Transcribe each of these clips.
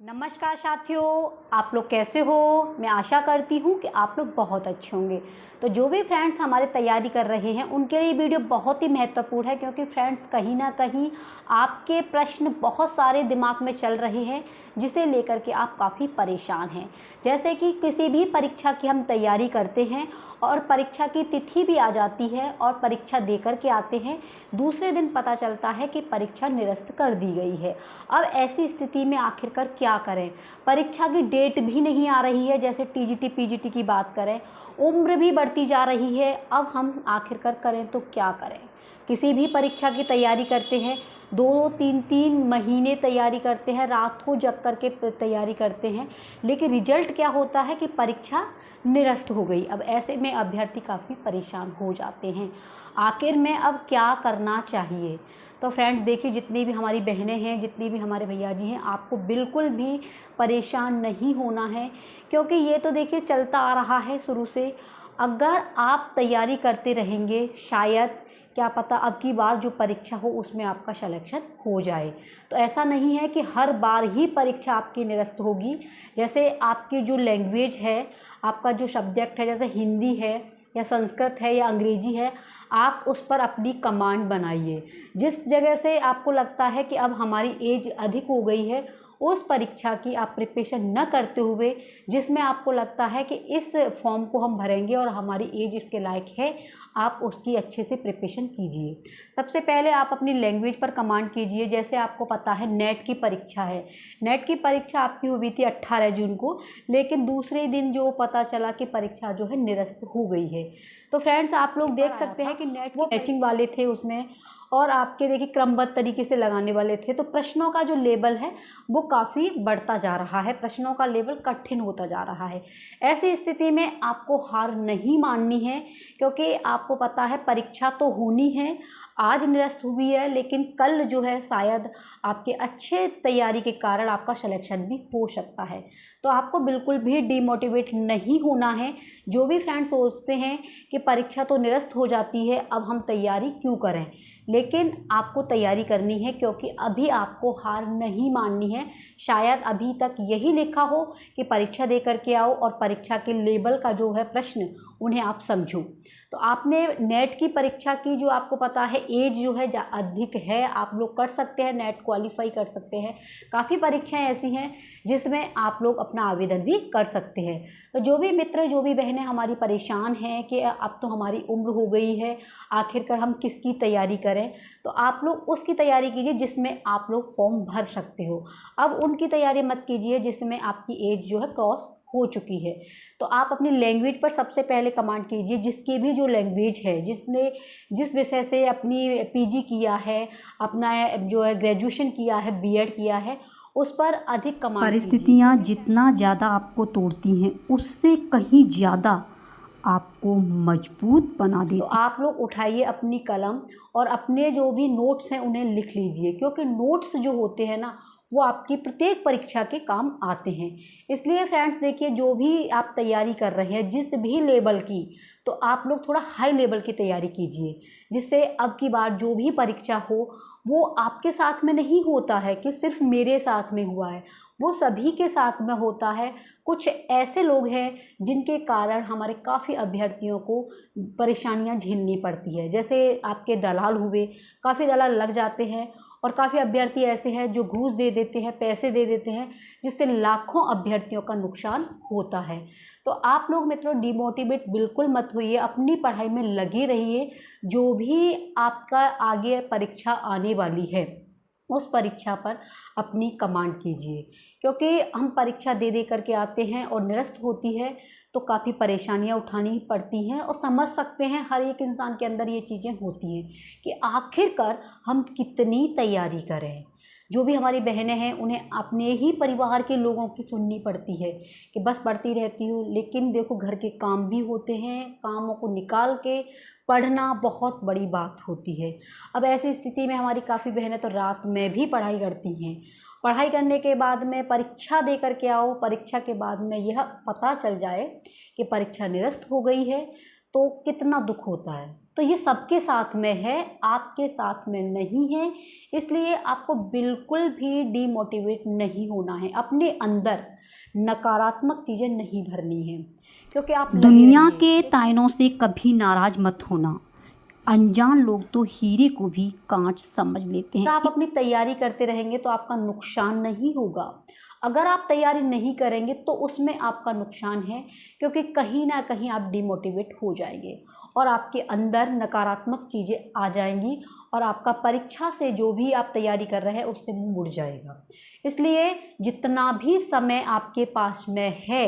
नमस्कार साथियों, आप लोग कैसे हो। मैं आशा करती हूँ कि आप लोग बहुत अच्छे होंगे। तो जो भी फ्रेंड्स हमारे तैयारी कर रहे हैं उनके लिए वीडियो बहुत ही महत्वपूर्ण है, क्योंकि फ्रेंड्स कहीं ना कहीं आपके प्रश्न बहुत सारे दिमाग में चल रहे हैं जिसे लेकर के आप काफ़ी परेशान हैं। जैसे कि किसी भी परीक्षा की हम तैयारी करते हैं और परीक्षा की तिथि भी आ जाती है और परीक्षा देकर के आते हैं, दूसरे दिन पता चलता है कि परीक्षा निरस्त कर दी गई है। अब ऐसी स्थिति में आखिरकार क्या करें। परीक्षा की डेट भी नहीं आ रही है, जैसे टीजीटी पीजीटी की बात करें, उम्र भी बढ़ती जा रही है। अब हम आखिरकार करें तो क्या करें। किसी भी परीक्षा की तैयारी करते हैं, 2-3 महीने तैयारी करते हैं, रात को जग कर के तैयारी करते हैं, लेकिन रिजल्ट क्या होता है कि परीक्षा निरस्त हो गई। अब ऐसे में अभ्यर्थी काफ़ी परेशान हो जाते हैं। आखिर में अब क्या करना चाहिए। तो फ्रेंड्स देखिए, जितनी भी हमारी बहनें हैं, जितनी भी हमारे भैया जी हैं, आपको बिल्कुल भी परेशान नहीं होना है, क्योंकि ये तो देखिए चलता आ रहा है शुरू से। अगर आप तैयारी करते रहेंगे, शायद क्या पता अब की बार जो परीक्षा हो उसमें आपका सिलेक्शन हो जाए। तो ऐसा नहीं है कि हर बार ही परीक्षा आपकी निरस्त होगी। जैसे आपकी जो लैंग्वेज है, आपका जो सब्जेक्ट है, जैसे हिंदी है या संस्कृत है या अंग्रेजी है, आप उस पर अपनी कमांड बनाइए। जिस जगह से आपको लगता है कि अब हमारी एज अधिक हो गई है, उस परीक्षा की आप प्रिपरेशन न करते हुए, जिसमें आपको लगता है कि इस फॉर्म को हम भरेंगे और हमारी एज इसके लायक है, आप उसकी अच्छे से प्रिपरेशन कीजिए। सबसे पहले आप अपनी लैंग्वेज पर कमांड कीजिए। जैसे आपको पता है नेट की परीक्षा है, नेट की परीक्षा आपकी हुई थी 18 जून को, लेकिन दूसरे दिन जो पता चला कि परीक्षा जो है निरस्त हो गई है। तो फ्रेंड्स आप लोग देख सकते हैं कि नेट वो मैचिंग वाले थे उसमें, और आपके देखिए क्रमबद्ध तरीके से लगाने वाले थे। तो प्रश्नों का जो लेवल है वो काफ़ी बढ़ता जा रहा है, प्रश्नों का लेवल कठिन होता जा रहा है। ऐसी स्थिति में आपको हार नहीं माननी है, क्योंकि आपको पता है परीक्षा तो होनी है, आज निरस्त हुई है, लेकिन कल जो है शायद आपके अच्छे तैयारी के कारण आपका सिलेक्शन भी हो सकता है। तो आपको बिल्कुल भी डिमोटिवेट नहीं होना है। जो भी फ्रेंड्स सोचते हैं कि परीक्षा तो निरस्त हो जाती है, अब हम तैयारी क्यों करें, लेकिन आपको तैयारी करनी है, क्योंकि अभी आपको हार नहीं माननी है। शायद अभी तक यही लिखा हो कि परीक्षा दे करके आओ और परीक्षा के लेवल का जो है प्रश्न उन्हें आप समझो। तो आपने नेट की परीक्षा की, जो आपको पता है एज जो है अधिक है, आप लोग कर सकते हैं, नेट क्वालिफाई कर सकते हैं। काफ़ी परीक्षाएं ऐसी हैं जिसमें आप लोग अपना आवेदन भी कर सकते हैं। तो जो भी मित्र, जो भी बहनें हमारी परेशान हैं कि अब तो हमारी उम्र हो गई है, आखिरकार हम किसकी तैयारी करें, तो आप लोग उसकी तैयारी कीजिए जिसमें आप लोग फॉर्म भर सकते हो। अब उनकी तैयारी मत कीजिए जिसमें आपकी एज जो है क्रॉस हो चुकी है। तो आप अपनी लैंग्वेज पर सबसे पहले कमांड कीजिए। जिसकी भी जो लैंग्वेज है, जिसने जिस विषय से अपनी पीजी किया है, अपना जो है ग्रेजुएशन किया है, बीएड किया है, उस पर अधिक कमांड कीजिए। परिस्थितियाँ जितना ज़्यादा आपको तोड़ती हैं, उससे कहीं ज़्यादा आपको मजबूत बना तो देती। आप लोग उठाइए अपनी कलम और अपने जो भी नोट्स हैं उन्हें लिख लीजिए, क्योंकि नोट्स जो होते हैं ना, वो आपकी प्रत्येक परीक्षा के काम आते हैं। इसलिए फ्रेंड्स देखिए, जो भी आप तैयारी कर रहे हैं जिस भी लेवल की, तो आप लोग थोड़ा हाई लेवल की तैयारी कीजिए, जिससे अब की बार जो भी परीक्षा हो वो आपके साथ में नहीं होता है कि सिर्फ मेरे साथ में हुआ है, वो सभी के साथ में होता है। कुछ ऐसे लोग हैं जिनके कारण हमारे काफ़ी अभ्यर्थियों को परेशानियां झेलनी पड़ती है। जैसे आपके दलाल हुए, काफ़ी दलाल लग जाते हैं, और काफ़ी अभ्यर्थी ऐसे हैं जो घूस दे देते हैं, पैसे दे देते हैं, जिससे लाखों अभ्यर्थियों का नुकसान होता है। तो आप लोग मित्रों डिमोटिवेट बिल्कुल मत होइए, अपनी पढ़ाई में लगे रहिए। जो भी आपका आगे परीक्षा आने वाली है उस परीक्षा पर अपनी कमांड कीजिए, क्योंकि हम परीक्षा दे दे करके आते हैं और निरस्त होती है तो काफ़ी परेशानियां उठानी पड़ती हैं। और समझ सकते हैं, हर एक इंसान के अंदर ये चीज़ें होती हैं कि आखिरकार हम कितनी तैयारी करें। जो भी हमारी बहनें हैं उन्हें अपने ही परिवार के लोगों की सुननी पड़ती है कि बस पढ़ती रहती हूँ, लेकिन देखो घर के काम भी होते हैं, कामों को निकाल के पढ़ना बहुत बड़ी बात होती है। अब ऐसी स्थिति में हमारी काफ़ी बहनें तो रात में भी पढ़ाई करती हैं। पढ़ाई करने के बाद में परीक्षा दे करके आओ, परीक्षा के बाद में यह पता चल जाए कि परीक्षा निरस्त हो गई है, तो कितना दुख होता है। तो तो ये सबके साथ में है, आपके साथ में नहीं है। इसलिए आपको बिल्कुल भी डीमोटिवेट नहीं होना है, अपने अंदर नकारात्मक चीज़ें नहीं भरनी है, क्योंकि आप दुनिया के तायनों से कभी नाराज मत होना। अनजान लोग तो हीरे को भी कांच समझ लेते हैं। आप अपनी तैयारी करते रहेंगे तो आपका नुकसान नहीं होगा। अगर आप तैयारी नहीं करेंगे तो उसमें आपका नुकसान है, क्योंकि कहीं ना कहीं आप डिमोटिवेट हो जाएंगे और आपके अंदर नकारात्मक चीज़ें आ जाएंगी और आपका परीक्षा से जो भी आप तैयारी कर रहे हैं उससे मुंह मुड़ जाएगा। इसलिए जितना भी समय आपके पास में है,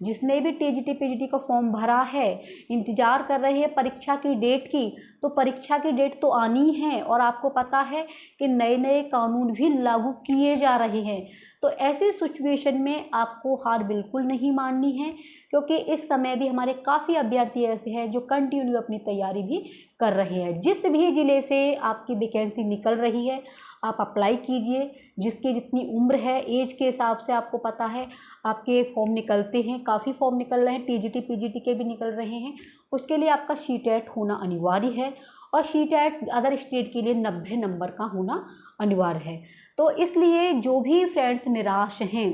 जिसने भी टीजीटी पीजीटी का फॉर्म भरा है, इंतज़ार कर रहे हैं परीक्षा की डेट की, तो परीक्षा की डेट तो आनी है और आपको पता है कि नए नए कानून भी लागू किए जा रहे हैं। तो ऐसी सिचुएशन में आपको हार बिल्कुल नहीं माननी है, क्योंकि इस समय भी हमारे काफ़ी अभ्यर्थी ऐसे हैं जो कंटिन्यू अपनी तैयारी भी कर रहे हैं। जिस भी ज़िले से आपकी वैकेंसी निकल रही है आप अप्लाई कीजिए। जिसकी जितनी उम्र है, एज के हिसाब से आपको पता है आपके फॉर्म निकलते हैं, काफ़ी फॉर्म निकल रहे हैं, टीजीटी पीजीटी के भी निकल रहे हैं। उसके लिए आपका शीटेट होना अनिवार्य है और शीटेट अदर स्टेट के लिए 90 नंबर का होना अनिवार्य है। तो इसलिए जो भी फ्रेंड्स निराश हैं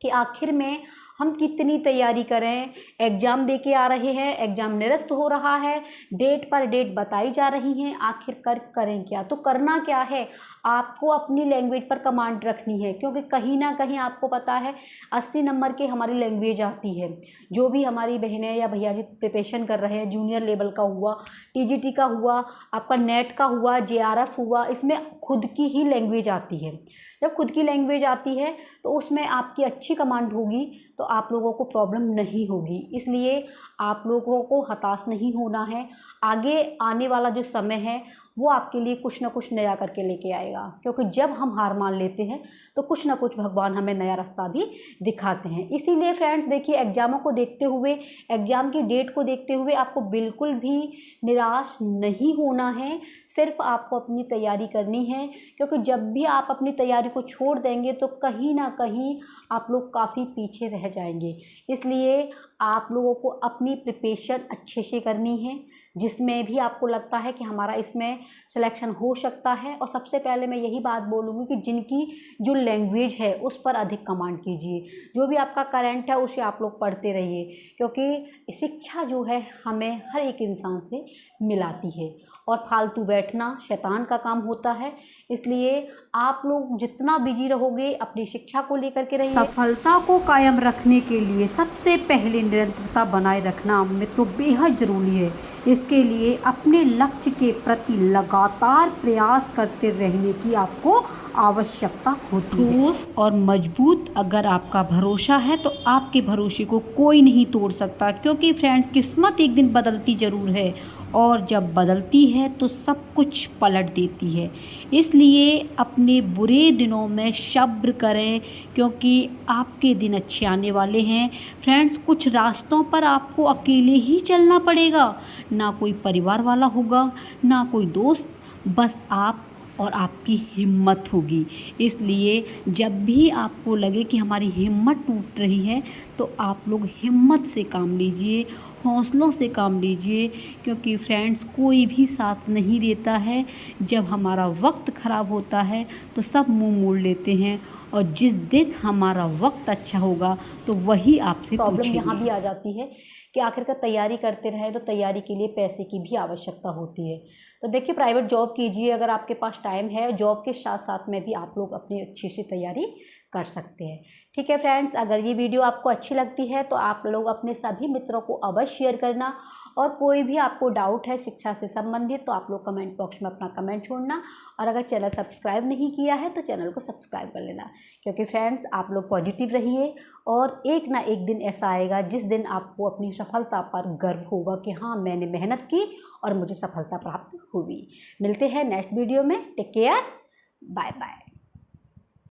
कि आखिर में हम कितनी तैयारी करें, एग्ज़ाम दे के आ रहे हैं, एग्ज़ाम निरस्त हो रहा है, डेट पर डेट बताई जा रही हैं, आखिर करें क्या? तो करना क्या है, आपको अपनी लैंग्वेज पर कमांड रखनी है, क्योंकि कहीं ना कहीं आपको पता है 80 नंबर की हमारी लैंग्वेज आती है। जो भी हमारी बहनें या भैया जी प्रिपरेशन कर रहे हैं, जूनियर लेवल का हुआ, टीजीटी का हुआ, आपका नेट का हुआ, जेआरएफ हुआ, इसमें खुद की ही लैंग्वेज आती है। जब खुद की लैंग्वेज आती है तो उसमें आपकी अच्छी कमांड होगी तो आप लोगों को प्रॉब्लम नहीं होगी। इसलिए आप लोगों को हताश नहीं होना है। आगे आने वाला जो समय है वो आपके लिए कुछ ना कुछ नया करके लेके आएगा, क्योंकि जब हम हार मान लेते हैं तो कुछ ना कुछ भगवान हमें नया रास्ता भी दिखाते हैं। इसीलिए फ्रेंड्स देखिए, एग्ज़ामों को देखते हुए, एग्ज़ाम की डेट को देखते हुए आपको बिल्कुल भी निराश नहीं होना है। सिर्फ आपको अपनी तैयारी करनी है, क्योंकि जब भी आप अपनी तैयारी को छोड़ देंगे तो कहीं ना कहीं आप लोग काफ़ी पीछे रह जाएंगे। इसलिए आप लोगों को अपनी प्रिपरेशन अच्छे से करनी है, जिसमें भी आपको लगता है कि हमारा इसमें सिलेक्शन हो सकता है। और सबसे पहले मैं यही बात बोलूँगी कि जिनकी जो लैंग्वेज है उस पर अधिक कमांड कीजिए। जो भी आपका करंट है उसे आप लोग पढ़ते रहिए, क्योंकि शिक्षा जो है हमें हर एक इंसान से मिलाती है और फालतू बैठना शैतान का काम होता है। इसलिए आप लोग जितना बिजी रहोगे अपनी शिक्षा को लेकर के रहिए। सफलता को कायम रखने के लिए सबसे पहले निरंतरता बनाए रखना मित्रों बेहद ज़रूरी है। इसके लिए अपने लक्ष्य के प्रति लगातार प्रयास करते रहने की आपको आवश्यकता होती है। ठोस और मजबूत अगर आपका भरोसा है तो आपके भरोसे को कोई नहीं तोड़ सकता, क्योंकि फ्रेंड्स किस्मत एक दिन बदलती ज़रूर है और जब बदलती है तो सब कुछ पलट देती है। इसलिए अपने बुरे दिनों में सब्र करें, क्योंकि आपके दिन अच्छे आने वाले हैं। फ्रेंड्स कुछ रास्तों पर आपको अकेले ही चलना पड़ेगा, ना कोई परिवार वाला होगा, ना कोई दोस्त, बस आप और आपकी हिम्मत होगी। इसलिए जब भी आपको लगे कि हमारी हिम्मत टूट रही है तो आप लोग हिम्मत से काम लीजिए, हौसलों से काम लीजिए, क्योंकि फ्रेंड्स कोई भी साथ नहीं देता है। जब हमारा वक्त ख़राब होता है तो सब मुंह मोड़ लेते हैं, और जिस दिन हमारा वक्त अच्छा होगा तो वही आपसे प्रॉब्लम यहाँ भी आ जाती है कि आखिरकार तैयारी करते रहे तो तैयारी के लिए पैसे की भी आवश्यकता होती है। तो देखिए, प्राइवेट जॉब कीजिए अगर आपके पास टाइम है, जॉब के साथ साथ में भी आप लोग अपनी अच्छी सी तैयारी कर सकते हैं। ठीक है फ्रेंड्स, अगर ये वीडियो आपको अच्छी लगती है तो आप लोग अपने सभी मित्रों को अवश्य शेयर करना, और कोई भी आपको डाउट है शिक्षा से संबंधित तो आप लोग कमेंट बॉक्स में अपना कमेंट छोड़ना, और अगर चैनल सब्सक्राइब नहीं किया है तो चैनल को सब्सक्राइब कर लेना। क्योंकि फ्रेंड्स आप लोग पॉजिटिव रहिए, और एक ना एक दिन ऐसा आएगा जिस दिन आपको अपनी सफलता पर गर्व होगा कि हाँ, मैंने मेहनत की और मुझे सफलता प्राप्त हुई। मिलते हैं नेक्स्ट वीडियो में। Take care, bye bye.